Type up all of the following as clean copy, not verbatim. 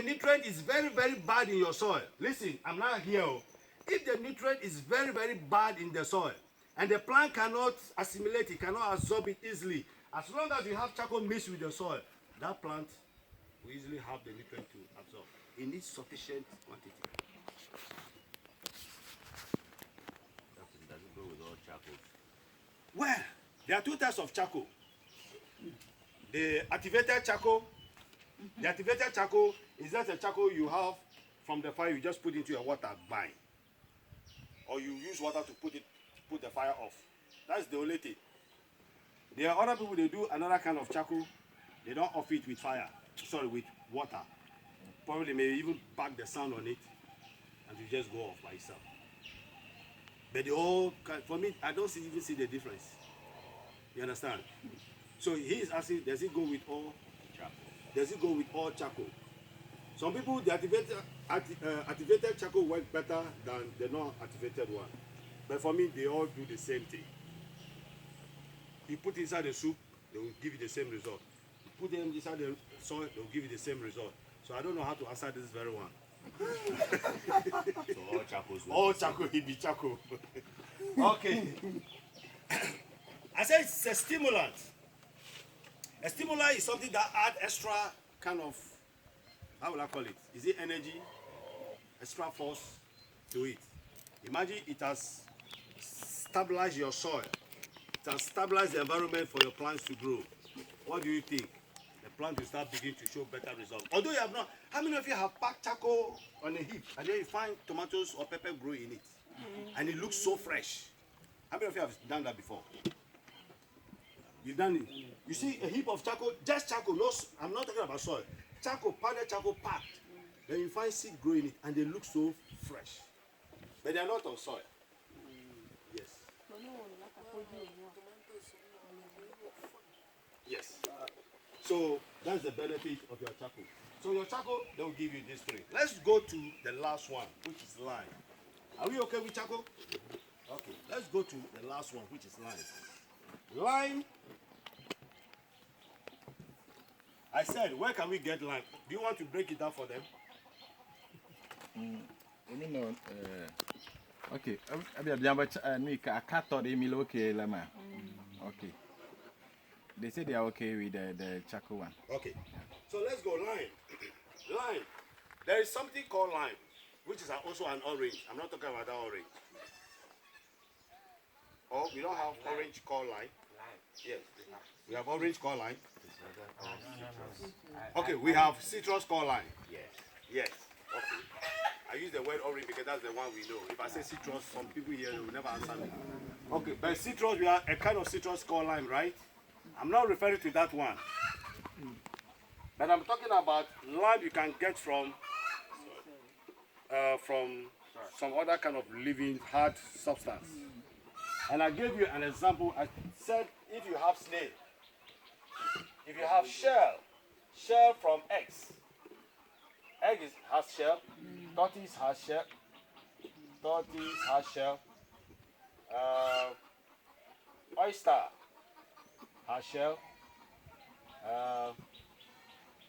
the nutrient is very, very bad in your soil, listen, I'm not here. If the nutrient is very, very bad in the soil, and the plant cannot assimilate it, cannot absorb it easily, as long as you have charcoal mixed with the soil, that plant will easily have the nutrient to absorb. It needs sufficient quantity. Does it go with all charcoal? Well, there are two types of charcoal. The activated charcoal. The activated charcoal is just a charcoal you have from the fire. You just put into your water, bind, or you use water to put the fire off. That's the only thing. There are other people, they do another kind of charcoal. They don't off it with fire. Sorry, with water. Probably may even pack the sand on it, and you just go off by itself. But the whole, for me, I don't even see the difference. You understand? So he is asking, does it go with all charcoal? Does it go with all charcoal? Some people, the activated charcoal work better than the non-activated one. But for me, they all do the same thing. You put inside the soup, they will give you the same result. You put them inside the soil, they will give you the same result. So I don't know how to answer this very one. So all charcoals. All charcoal, it be charcoal. Okay. I said it's a stimulant. A stimulant is something that adds extra kind of, how will I call it? Is it energy? Extra force to it. Imagine it has stabilized your soil. It has stabilized the environment for your plants to grow. What do you think? The plant will start beginning to show better results. Although you have not, how many of you have packed charcoal on a heap and then you find tomatoes or pepper growing in it? And it looks so fresh. How many of you have done that before? You've done it. You see a heap of charcoal, just charcoal, no, I'm not talking about soil. Charcoal, powdered charcoal packed. Then you find seed growing in it and they look so fresh. But they are not on soil. Yes. Yes. So that's the benefit of your charcoal. So your charcoal, they will give you these three. Let's go to the last one, which is lime. Are we okay with charcoal? Okay. Let's go to the last one, which is lime. Lime. I said, where can we get lime? Do you want to break it down for them? Okay. Okay. They say they are okay with the charcoal one. Okay. So let's go lime. Lime. There is something called lime, which is also an orange. I'm not talking about that orange. Oh, we don't have orange called lime. Yes. We have orange called lime. Okay, we have citrus called lime. Yes. Yes. Okay. I use the word orange because that's the one we know. If I say citrus, some people here will never answer me. Okay, but citrus, we have a kind of citrus called lime, right? I'm not referring to that one. But I'm talking about lime you can get from some other kind of living hard substance. And I gave you an example. I said if you have snail, if you have shell from eggs. Egg has shell, tortoise has shell, oyster has shell.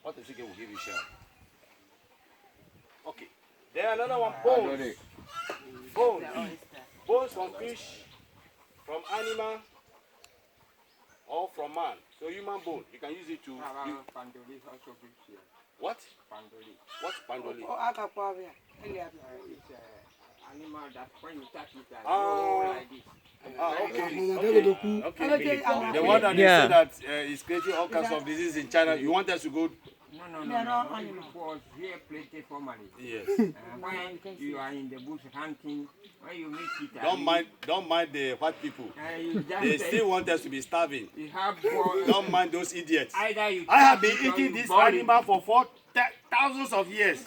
What is it will give you shell? Okay. Then another one, bones. Bones. Bones from fish, from animal, or from man. So human bone, you can use it to. What? Pandoli. What's pandoli? Animal that when you touch it, Ah. like Okay. this. Okay. The one that they say that is creating all kinds of diseases in China. You want us to go? No. Because here plenty formally. Yes. When you are in the bush hunting, when you meet it, Don't mind the white people. you just They still want us to be starving. you have Don't mind those idiots. either you I have touch been it or eating you this burn it. animal for thousands of years.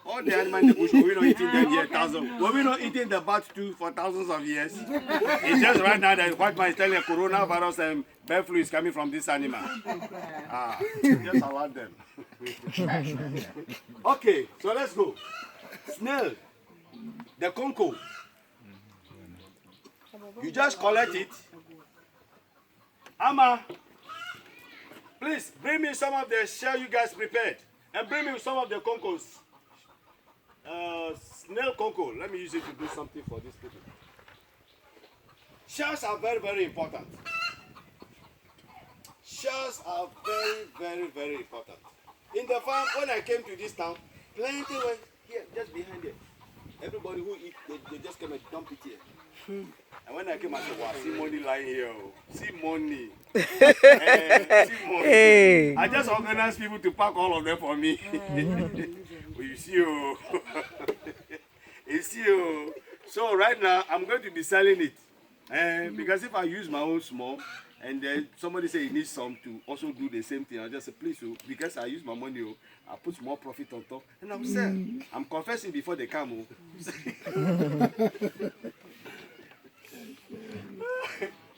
All the animals in the bush, we're not eating them here thousands. Were we not eating the bat too for thousands of years? It's just right now that white man is telling coronavirus and bird flu is coming from this animal. Just allow them. Okay, so let's go. Snail, the conco. You just collect it. Amma, please bring me some of the shell you guys prepared. And bring me some of the compost. Snail cocoa. Let me use it to do something for these people. Shells are very, very important. Shells are very, very, very important. In the farm, when I came to this town, plenty were here, just behind it. Everybody who eat, they just come and dump it here. And when I came, I said, wow, see money lying here. Oh. See money. See money. Hey. I just organized people to pack all of them for me. Well, you see, oh. You see, oh. So right now, I'm going to be selling it. Because if I use my own small, and then somebody say he needs some to also do the same thing, I'll just say, please, oh, because I use my money, oh, I'll put more profit on top, and I'll sell. I'm confessing before they come. Oh.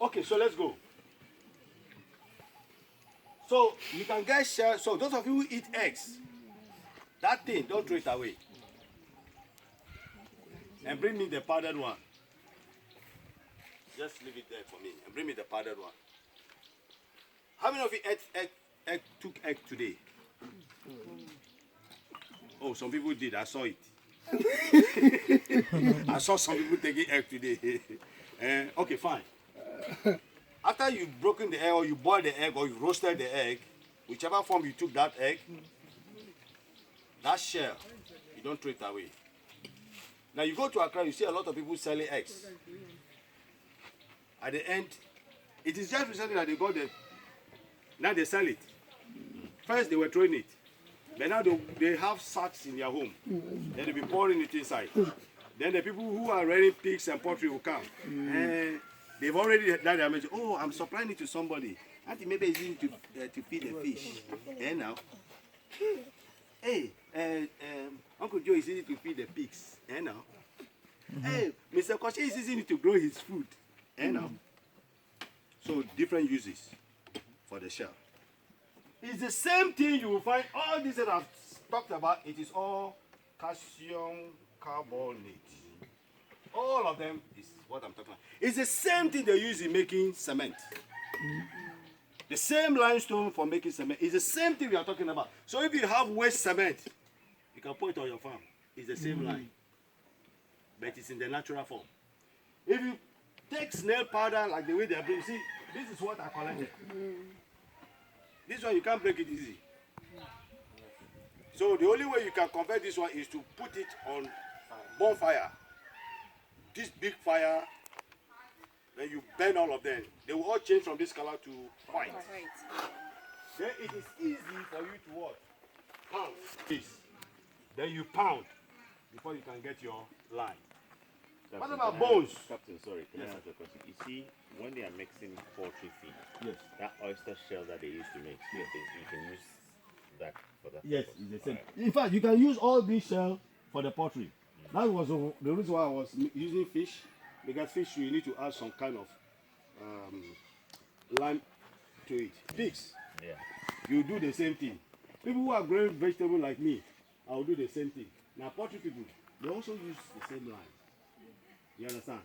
Okay, so let's go. So you can get share. So those of you who eat eggs, that thing, don't throw it away. And bring me the powdered one. Just leave it there for me. And bring me the powdered one. How many of you took egg today? Oh, some people did. I saw it. I saw some people taking egg today. Okay, fine. After you've broken the egg, or you boiled the egg, or you roasted the egg, whichever form you took that egg, that shell, you don't throw it away. Now you go to Accra, you see a lot of people selling eggs. At the end, it is just recently that they got the, now they sell it. First they were throwing it, but now they have sacks in their home. Then they'll be pouring it inside. Then the people who are rearing pigs and poultry will come. And they've already done their message. Oh, I'm supplying it to somebody. I think maybe it's easy to feed the fish. And now, hey, Uncle Joe is easy to feed the pigs. And now, hey, Mr. Kwashie is easy to grow his food. And now, so different uses for the shell. It's the same thing you will find. All this that I've talked about, it is all calcium carbonate. All of them is what I'm talking about. It's the same thing they use in making cement. The same limestone for making cement. It's the same thing we are talking about. So if you have waste cement, you can put it on your farm. It's the same line. But it's in the natural form. If you take snail powder like the way they are doing, see, this is what I collected. This one you can't break it easy. So the only way you can convert this one is to put it on bonfire. This big fire, then you burn all of them. They will all change from this color to white. Then it is easy for you to what? Pound this. Then you pound before you can get your lime. What about bones? Captain, sorry, can I ask a question? You see, when they are mixing poultry feed, yes, that oyster shell that they used to make, yes, you can use that for that. Yes, purpose. it's the same. In fact, you can use all these shells for the poultry. That was the reason why I was using fish, because fish you need to add some kind of lime to it. Pigs, Yeah. you do the same thing. People who are growing vegetables like me, I will do the same thing. Now poultry people, they also use the same lime. You understand?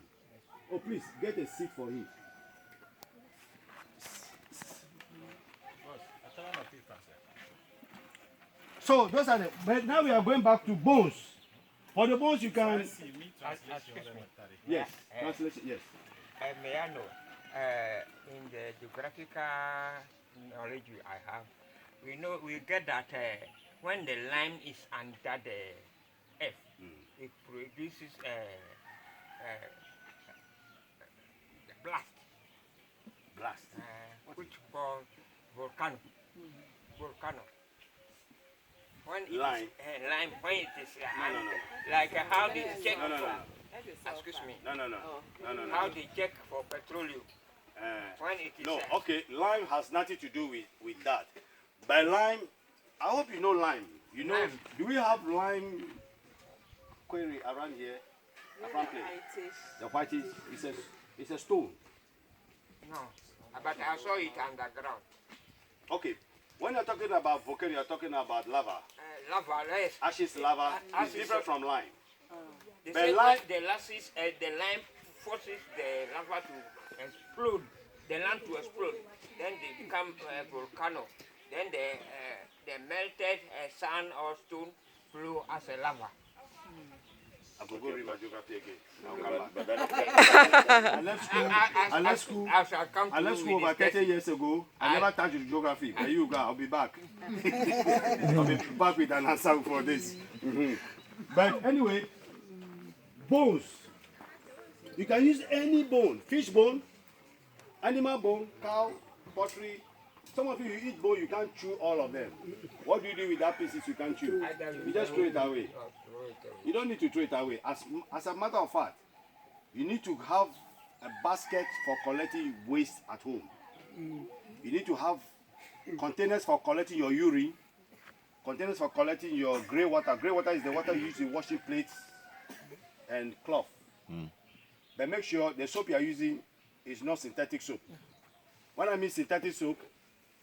Oh, please get a seat for him. So those are the. But now we are going back to bones. For the bones, you can. Yes, translation. Yes. May I know, in the geographical knowledge I have, we get that when the lime is under the earth, it produces blast. Blast. Which called volcano. Volcano. When it Lime. Is, lime, when it is No. like how they check No. excuse me. No. How they check for petroleum. When it is No, okay, lime has nothing to do with that. By lime, I hope you know lime. You know, Lime. do we have lime quarry around here? Around place? The whitish, it's a stone. no, but I saw it underground. Okay, when you're talking about volcano, you're talking about lava. Lava, yes. Ashes lava is ashes, different from lime. They But say lime- when the lime forces the lava to explode, the land to explode, then they become volcano. then the melted sand or stone flow as a lava. I could go read my geography again. I'll come back. But that, I left school I shall come to I left you school with over this 30 years ago. I never touched geography. There you go. I'll be back. I'll be back with an answer for this. But anyway, bones. You can use any bone. Fish bone, animal bone, cow, poultry. Some of you eat bone, you can't chew all of them. What do you do with that pieces you can't chew? You just throw it away. You don't need to throw it away. As a matter of fact, you need to have a basket for collecting waste at home. You need to have containers for collecting your urine, containers for collecting your grey water. Grey water is the water you use in washing plates and cloth. But make sure the soap you are using is not synthetic soap. When I mean synthetic soap,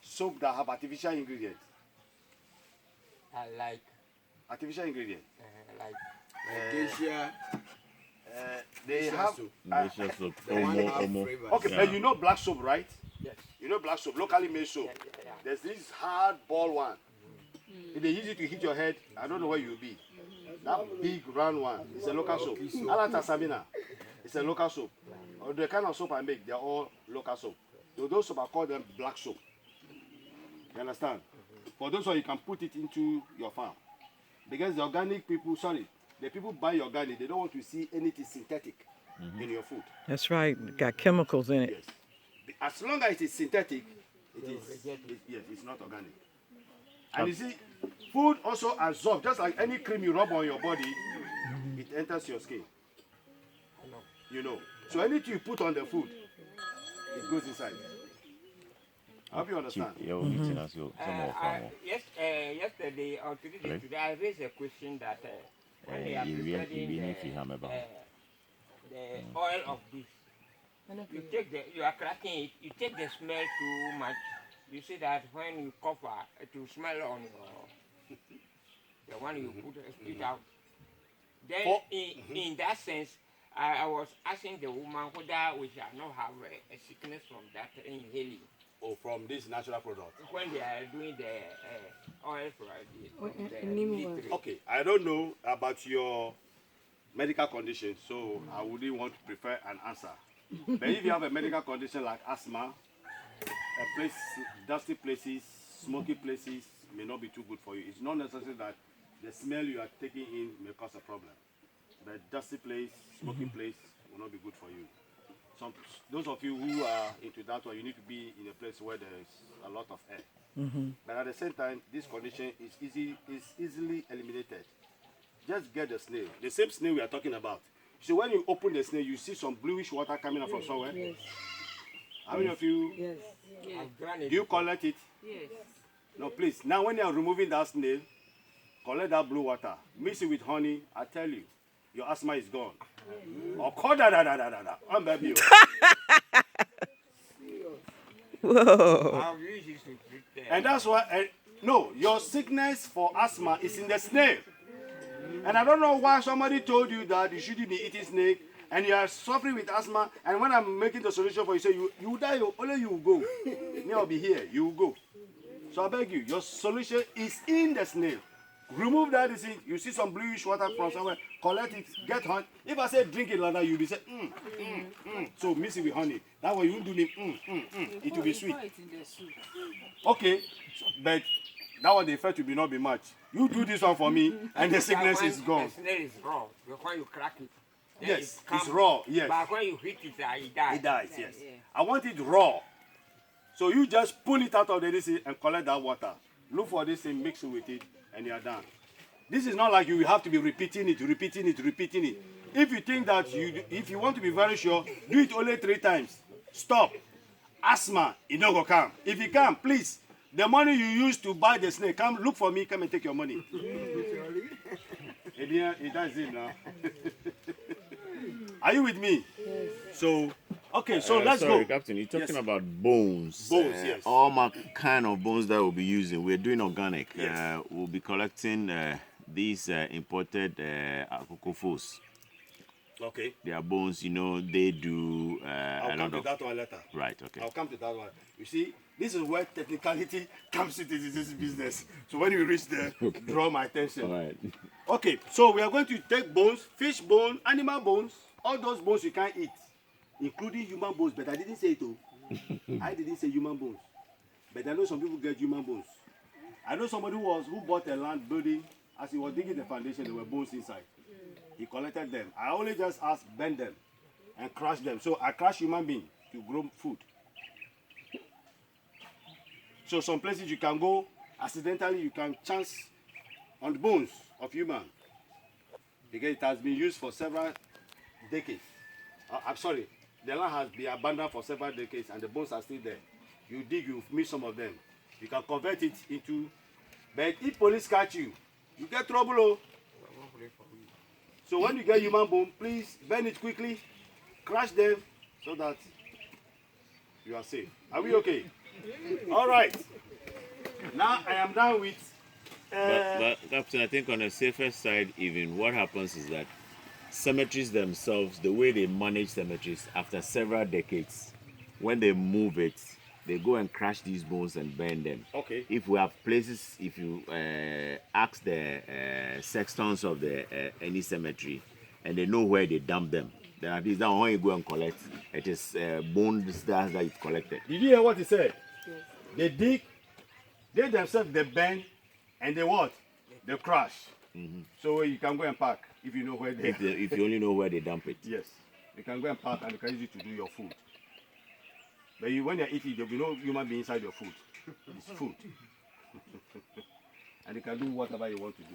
soap that have artificial ingredients. I like Artificial ingredients. like Acacia. They have. Delicious soup. Omo. Okay, Yeah. but you know black soap, right? yes. You know black soap, locally made soap. Yeah. There's this hard ball one. If they use it to hit your head, I don't know where you'll be. That big round one, it's a local soap. Alata Sabina, it's a local soap. Or the kind of soap I make, they're all local soap. So those soap I call them black soap. You understand? For those one, you can put it into your farm. Because the organic people, the people buy organic, they don't want to see anything synthetic in your food. That's right. Got chemicals in it. Yes. As long as it is synthetic, yes, it's not organic. And you see, food also absorbs, just like any cream you rub on your body, it enters your skin. You know. So anything you put on the food, it goes inside. I hope you understand. You're eating us some more. Yesterday or today, I raised a question that when they are preparing the oil of this, you are cracking it, you take the smell too much. You see that when you cover, it will smell on the one you put it out. Then in that sense, I was asking the woman whether we shall not have a sickness from that inhaling. Or from this natural product. When they are doing the oil for the Okay, I don't know about your medical condition, so I wouldn't want to prefer an answer. But if you have a medical condition like asthma, dusty places, smoky places may not be too good for you. It's not necessary that the smell you are taking in may cause a problem. But dusty place, smoky place will not be good for you. Those of you who are into that one, you need to be in a place where there is a lot of air. But at the same time, this condition is easily eliminated. Just get the snail, the same snail we are talking about. So when you open the snail, you see some bluish water coming up from somewhere. Yes. How many of you? Yes. Do you collect it? Yes. No, please. Now when you are removing that snail, collect that blue water, mix it with honey. I tell you, your asthma is gone. Or call I'm baby. Whoa. And that's why, no, your sickness for asthma is in the snail. And I don't know why somebody told you that you shouldn't be eating snake and you are suffering with asthma. And when I'm making the solution for you, say you will die, only you will go. Me, I'll be here, you will go. So I beg you, your solution is in the snail. Remove that disease. You see some bluish water from somewhere, collect it, get honey. If I say drink it like that, you'll be saying, So mix it with honey. That way you won't do it, It will be sweet. Okay, but that one they felt to be not be much. You do this one for me, and the sickness is gone. The snail is raw. When you crack it, Yes, it's raw, yes. But when you hit it, it dies. It dies, yes. I want it raw. So you just pull it out of the disease and collect that water. Look for this thing, mix it with it, and you are done. This is not like you have to be repeating it. If you think that if you want to be very sure, do it only 3 times. Stop. Asthma, it don't go come. If you come, please, the money you use to buy the snake, come look for me, come and take your money. Eh bien, it does it now. Are you with me? Yes. So, okay, so let's sorry, go. Captain, you're talking about bones. Bones, yes. All my kind of bones that we'll be using. We're doing organic. Yes. We'll be collecting these imported akokofos. Okay. Their bones, you know, they do I'll a come lot to of. that one later. Right. Okay. I'll come to that one. You see, this is where technicality comes into this business. So when you reach there, draw my attention. All right. Okay, so we are going to take bones, fish bone, animal bones, all those bones you can't eat, including human bones. But I didn't say it, oh. I didn't say human bones. But I know some people get human bones. I know somebody who bought a land building. As he was digging the foundation, there were bones inside. He collected them. I only just asked bend them and crush them. So I crush human being to grow food. So some places you can go, accidentally you can chance on the bones of human. Because it has been used for several decades. I'm sorry, the land has been abandoned for several decades and the bones are still there. You dig, you meet some of them. You can convert it into, but if police catch you, you get trouble. Oh. So when you get human bone, please bend it quickly, crush them so that you are safe. Are we okay? All right. Now I am done with. But Captain, I think on the safer side, even what happens is that cemeteries themselves, the way they manage cemeteries, after several decades, when they move it, they go and crush these bones and burn them. Okay. If we have places, if you ask the sextons of the any cemetery, and they know where they dump them, then at least that when you go and collect, it is bones that you collected. Did you hear what he said? Yes. They dig, they themselves they burn, and they what? They crush. Mm-hmm. So you can go and pack if you know where they. If you only know where they dump it. Yes, you can go and pack and you can use it to do your food. But when you're eating, there'll be no human being inside your food. It's food. And you can do whatever you want to do.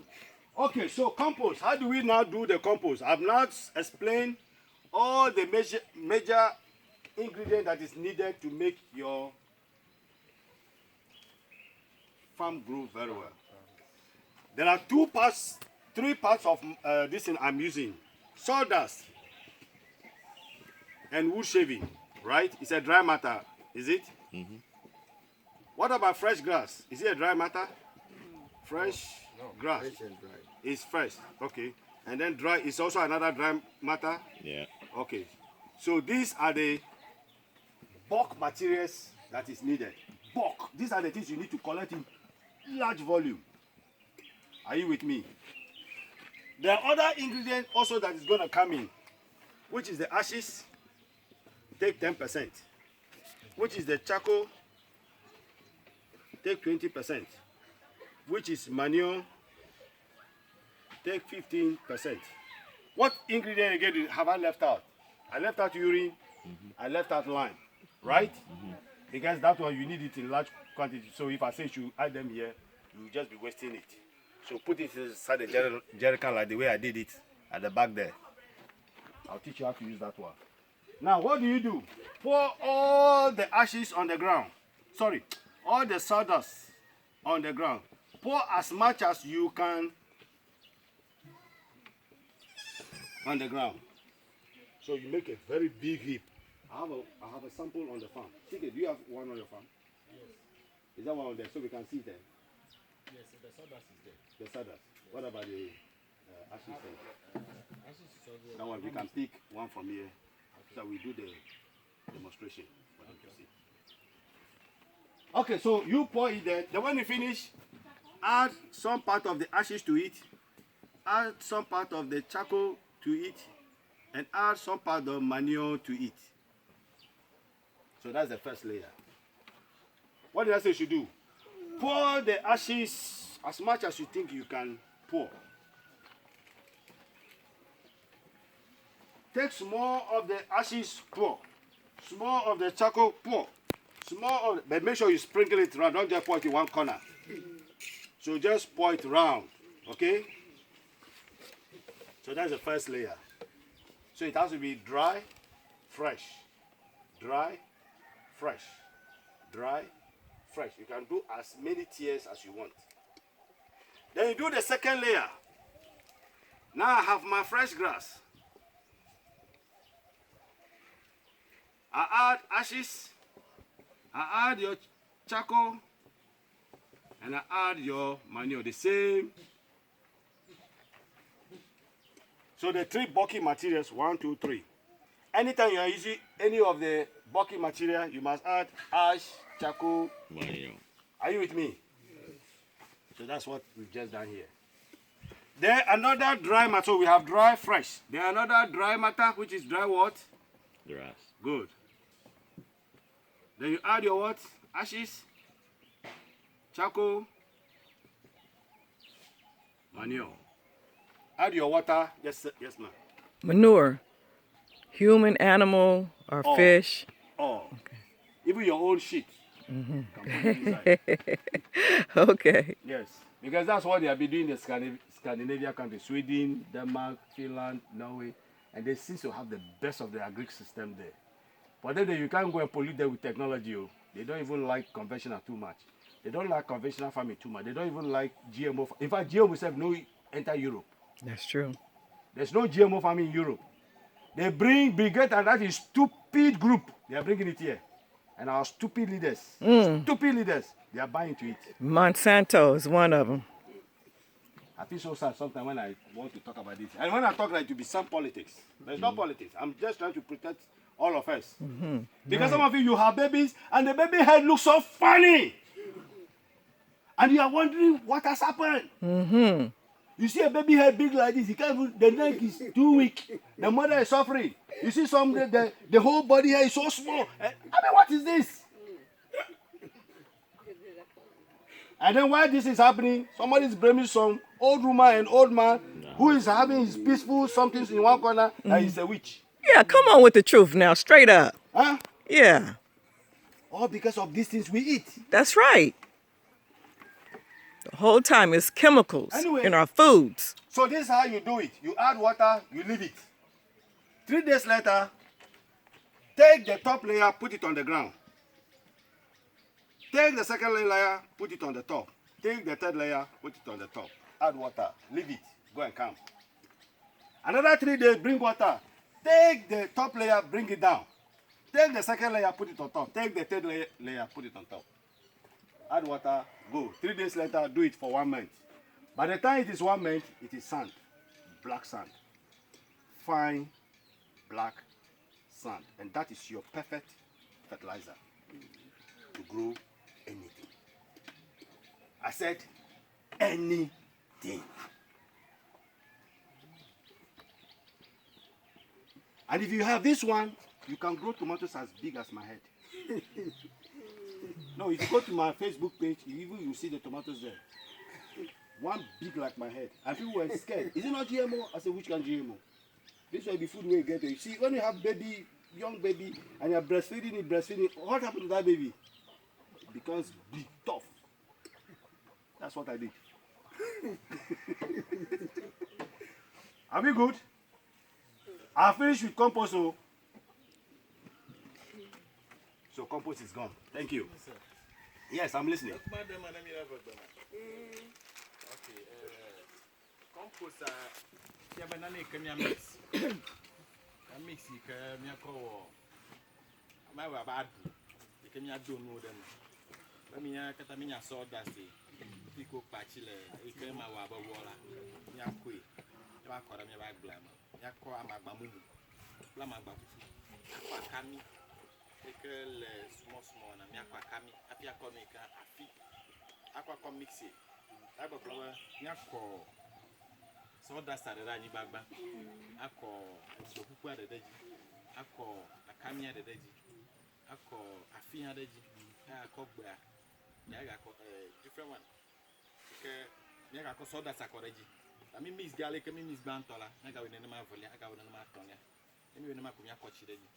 Okay, so compost. How do we now do the compost? I've not explained all the major ingredient that is needed to make your farm grow very well. There are three parts of this thing I'm using. Sawdust and wood shaving. Right? It's a dry matter, is it? Mm-hmm. What about fresh grass? Is it a dry matter? Fresh grass. Fresh and dry. It's fresh, okay. And then dry is also another dry matter? Yeah. Okay. So these are the bulk materials that is needed. Bulk. These are the things you need to collect in large volume. Are you with me? There are other ingredients also that is going to come in, which is the ashes. Take 10%, which is the charcoal, take 20%, which is manure, take 15%. What ingredient again have I left out? I left out urine, I left out lime, right? Because that one you need it in large quantity. So if I say you should add them here, you will just be wasting it. So put it inside the jerrycan like the way I did it at the back there. I'll teach you how to use that one. Now, what do? Pour all the ashes on the ground. Sorry, all the sawdust on the ground. Pour as much as you can on the ground. So you make a very big heap. I have a sample on the farm. Chike, do you have one on your farm? Yes. Is that one on there so we can see them? Yes, the sawdust is there. The sawdust. Yes. What about the ashes? Ashes is over. That one, we can pick one from here. So we do the demonstration for them to see. Okay, so you pour it there. Then when you finish, add some part of the ashes to it, add some part of the charcoal to it, and add some part of manure to it. So that's the first layer. What did I say you should do? Pour the ashes as much as you think you can pour. Take small of the ashes, pour. Small of the charcoal, pour. Small of, but make sure you sprinkle it around. Don't just pour it in one corner. So just pour it around, okay? So that's the first layer. So it has to be dry, fresh. Dry, fresh. Dry, fresh. You can do as many tiers as you want. Then you do the second layer. Now I have my fresh grass. I add ashes, I add your charcoal, and I add your manure, the same. So the 3 bulky materials, 1, 2, 3. Anytime you are using any of the bulky material, you must add ash, charcoal. Manure. Are you with me? So that's what we've just done here. Then another dry matter. So we have dry, fresh. Then another dry matter, which is dry what? Grass. Good. Then you add your what? Ashes, charcoal, manure. Add your water. Yes, yes, ma'am. Manure. Human, animal, or Oh. fish. Oh, even your own shit. Can put it inside. Okay. Yes, because that's what they have been doing in the Scandinavian countries, Sweden, Denmark, Finland, Norway, and they seem to have the best of the agri system there. But then you can't go and pollute them with technology. Oh. They don't even like conventional too much. They don't like conventional farming too much. They don't even like GMO. In fact, GMO itself no enter Europe. That's true. There's no GMO farming in Europe. They bring Brigade, and that is stupid group. They are bringing it here. And our stupid leaders, they are buying into it. Monsanto is one of them. I feel so sad sometimes when I want to talk about this. And when I talk, like, to be some politics. There's no politics. I'm just trying to protect all of us. Because some of you have babies, and the baby head looks so funny. And you are wondering what has happened. You see a baby head big like this, he can't even, the neck is too weak. The mother is suffering. You see some, the whole body hair is so small. I mean, what is this? And then while this is happening, somebody is blaming some old woman and old man who is having his peaceful something in one corner, and he's a witch. Yeah, come on with the truth now, straight up. Huh? Yeah, All because of these things we eat. that's right. The whole time it's chemicals Anyway. in our foods. So this is how you do it. You add water, you leave it. 3 days later, take the top layer, put it on the ground. Take the second layer, put it on the top. Take the third layer, put it on the top. Add water, leave it, go and come. Another 3 days, bring water. Take the top layer, bring it down. Take the second layer, put it on top. Take the third layer, put it on top. Add water, go. 3 days later, do it for 1 month. By the time it is 1 month, it is sand, black sand, fine black sand, and that is your perfect fertilizer to grow anything. I said anything. And if you have this one, you can grow tomatoes as big as my head. No, if you go to my Facebook page, you see the tomatoes there. One big like my head. And people were scared. Is it not GMO? I said, which kind of GMO? This will be food we get. You see, when you have baby, young baby, and you're breastfeeding, what happened to that baby? It becomes big, tough. That's what I did. Are we good? I finished with compost. So compost is gone. Thank you. Yes, I'm listening. Okay, compost ya banana kemia mix. A mix kemia ko ma wa ba du. Kemia do no dem. Ba mi ya kata mi nya so dust. Fi ko pa chi le kemia wa ba wola. Nya ko e. Ba ko da mi ba gba ma. Ya ko amagba mu. Bla magba fufu. Kwa kami. Le small na mi akwa kami. Afi akọ mi ka afi. Akwa ko mix it. Ako flower nyako so that started ani bagba ako okuku adedeji ako akami adedeji ako afi adedeji ako gba ya ga ko different one ke ya ga ko so that sakoreji ami mix gale ke mi mix bantola na ga we ne ma volia aga we ne ma tonya emi we ne ma kumya ko chideji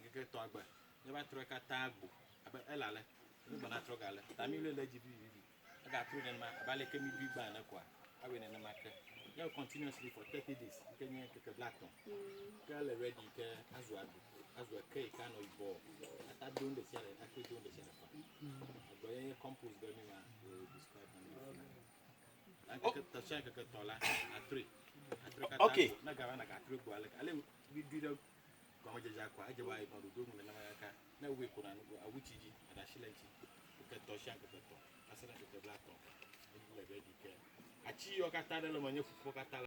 ngeke to agba ne ba tro ka tagbo aba elale ni bona tro gale tami le leji bi I got through them about like me big ban aqua. I went in the market. Now continuously for 30 days. Can you take a black one? Girl ready as well cake can or ball. I doing the shell, I could do the shell. I got any compost going to describe me. I got the shank a tola at 3. Okay. I got 3 like I live with the Gamajakwa. I just buy about the room in America. No way could I go a witchy and a shillenty. Get the shank of the top. The black one. Achi yo katale lo manyo fufu katale.